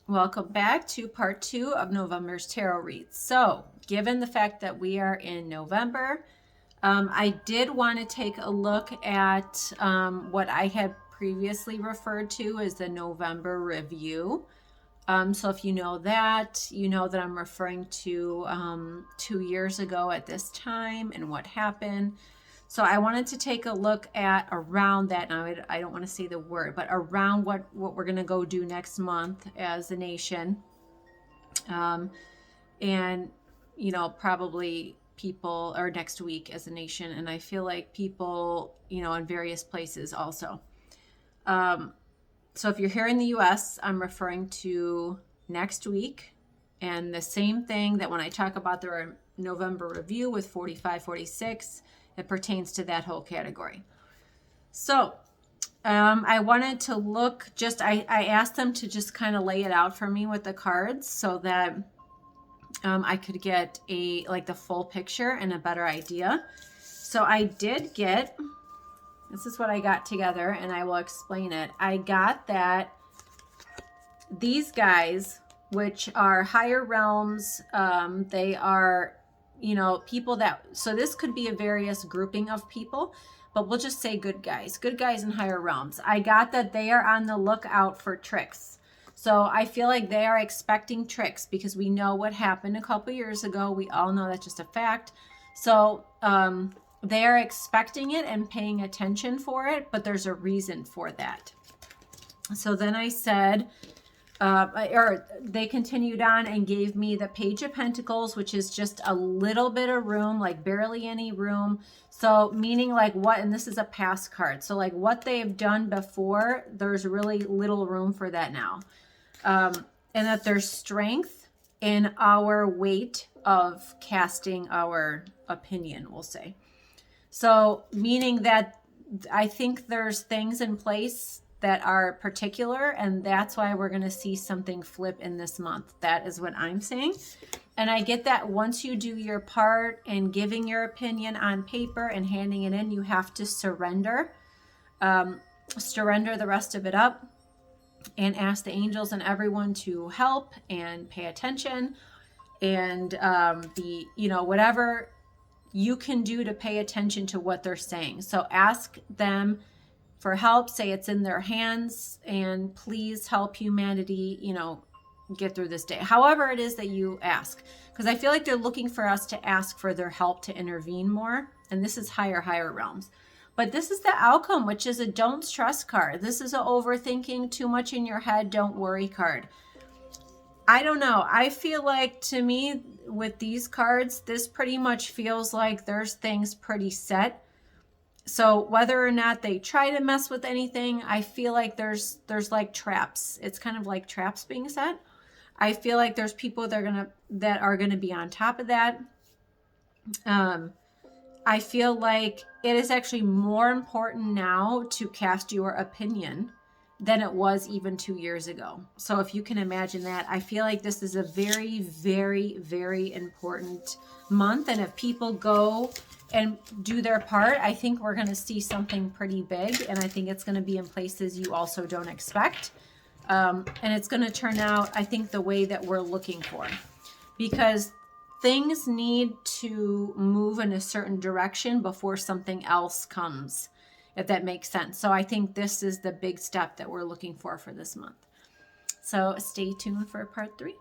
Welcome back to part 2 of November's tarot reads. So, given the fact that we are in November, I did want to take a look at what I had previously referred to as the November review. So if you know that I'm referring to 2 years ago at this time and what happened. So I wanted to take a look at around that. Now, I don't want to say the word, but around what we're going to go do next month as a nation. And, probably people, or next week as a nation. And I feel like people, in various places also. So if you're here in the US, I'm referring to next week. And the same thing that when I talk about the November review with 45, 46, it pertains to that whole category. So I wanted to look I asked them to just kind of lay it out for me with the cards so that I could get the full picture and a better idea. So I did get, this is what I got together, and I will explain it. I got that these guys, which are higher realms, they are, people that, so this could be a various grouping of people, but we'll just say good guys in higher realms. I got that they are on the lookout for tricks. So I feel like they are expecting tricks because we know what happened a couple years ago. We all know that's just a fact. So they are expecting it and paying attention for it, but there's a reason for that. So then I said, or they continued on and gave me the Page of Pentacles, which is just a little bit of room, like barely any room. So meaning like what, and this is a past card. So like what they've done before, there's really little room for that now. And that there's strength in our weight of casting our opinion, we'll say. So meaning that I think there's things in place that are particular, and that's why we're going to see something flip in this month. That is what I'm saying. And I get that once you do your part and giving your opinion on paper and handing it in, you have to surrender the rest of it up and ask the angels and everyone to help and pay attention and whatever you can do to pay attention to what they're saying. So ask them for help, say it's in their hands, and please help humanity, get through this day. However it is that you ask, because I feel like they're looking for us to ask for their help to intervene more. And this is higher realms. But this is the outcome, which is a don't stress card. This is a overthinking, too much in your head, don't worry card. I don't know. I feel like, to me, with these cards, this pretty much feels like there's things pretty set. So whether or not they try to mess with anything, I feel like there's like traps. It's kind of like traps being set. I feel like there's people that are gonna be on top of that. I feel like it is actually more important now to cast your opinion than it was even 2 years ago. So if you can imagine that, I feel like this is a very, very, very important month. And if people go and do their part, I think we're going to see something pretty big. And I think it's going to be in places you also don't expect. And it's going to turn out, I think, the way that we're looking for. Because things need to move in a certain direction before something else comes, if that makes sense. So I think this is the big step that we're looking for this month. So stay tuned for part 3.